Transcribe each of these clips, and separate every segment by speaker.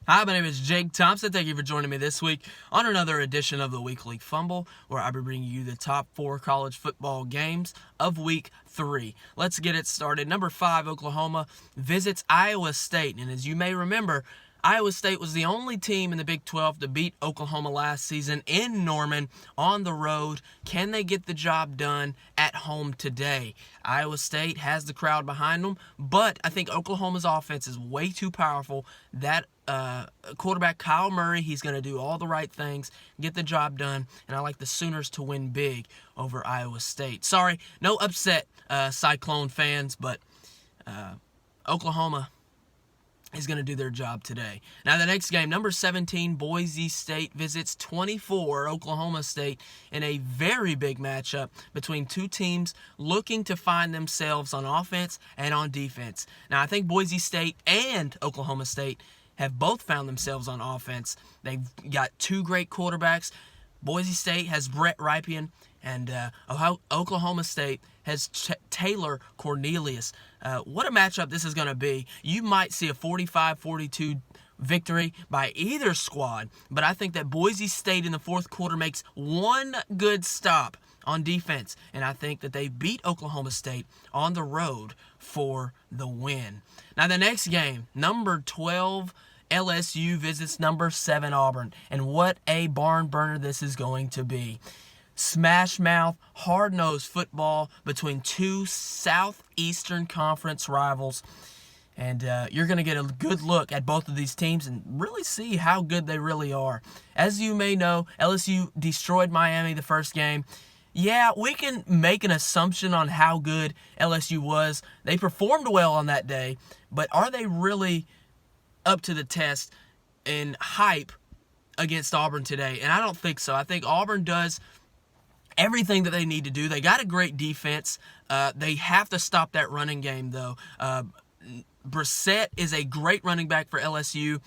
Speaker 1: Hi, my name is Jake Thompson. Thank you for joining me this week on another edition of the Weekly Fumble, where I'll be bringing you the top 4 college football games of Week 3. Let's get it started. Number 5, Oklahoma visits Iowa State. And as you may remember, Iowa State was the only team in the Big 12 to beat Oklahoma last season in Norman on the road. Can they get the job done at home today? Iowa State has the crowd behind them, but I think Oklahoma's offense is way too powerful. That quarterback Kyle Murray, he's going to do all the right things, get the job done, and I like the Sooners to win big over Iowa State. Sorry, no upset, Cyclone fans, but Oklahoma is going to do their job today. Now, the next game, number 17, Boise State visits 24, Oklahoma State, in a very big matchup between two teams looking to find themselves on offense and on defense. Now, I think Boise State and Oklahoma State have both found themselves on offense. They've got two great quarterbacks. Boise State has Brett Rypien, and Oklahoma State has Taylor Cornelius. What a matchup this is going to be. You might see a 45-42 victory by either squad, but I think that Boise State in the fourth quarter makes one good stop on defense, and I think that they beat Oklahoma State on the road for the win. Now, the next game, number 12, LSU visits number 7, Auburn, and what a barn burner this is going to be. Smash mouth, hard-nosed football between two Southeastern Conference rivals. And you're going to get a good look at both of these teams and really see how good they really are. As you may know, LSU destroyed Miami the first game. Yeah, we can make an assumption on how good LSU was. They performed well on that day, but are they really up to the test in hype against Auburn today? And I don't think so. I think Auburn does everything that they need to do. They got a great defense. They have to stop that running game, though. Brissett is a great running back for LSU.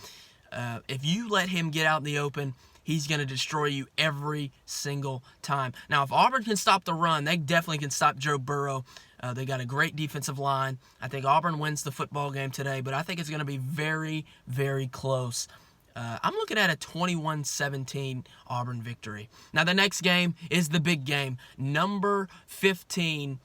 Speaker 1: If you let him get out in the open, he's going to destroy you every single time. Now, if Auburn can stop the run, they definitely can stop Joe Burrow. They got a great defensive line. I think Auburn wins the football game today, but I think it's going to be very, very close. I'm looking at a 21-17 Auburn victory. Now, the next game is the big game. Number 15,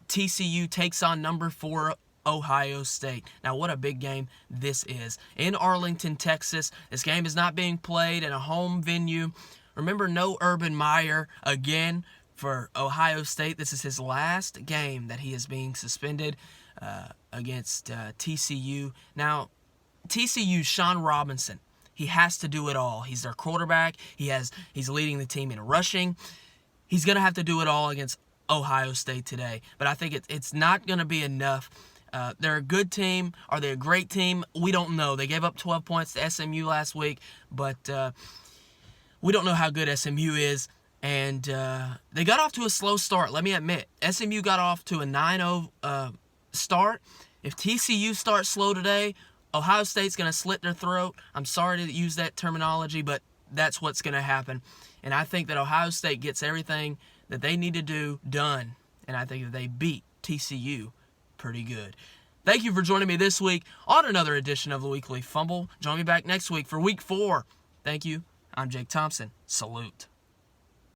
Speaker 1: TCU takes on number 4, Ohio State. Now, what a big game this is. In Arlington, Texas, this game is not being played in a home venue. Remember, no Urban Meyer again for Ohio State. This is his last game that he is being suspended against TCU. Now, TCU, Sean Robinson, he has to do it all. He's their quarterback. He's leading the team in rushing. He's going to have to do it all against Ohio State today. But I think it's not going to be enough. They're a good team. Are they a great team? We don't know. They gave up 12 points to SMU last week, but we don't know how good SMU is. And they got off to a slow start, let me admit. SMU got off to a 9-0 start. If TCU starts slow today, Ohio State's going to slit their throat. I'm sorry to use that terminology, but that's what's going to happen. And I think that Ohio State gets everything that they need to do done. And I think that they beat TCU pretty good. Thank you for joining me this week on another edition of the Weekly Fumble. Join me back next week for Week 4. Thank you. I'm Jake Thompson. Salute.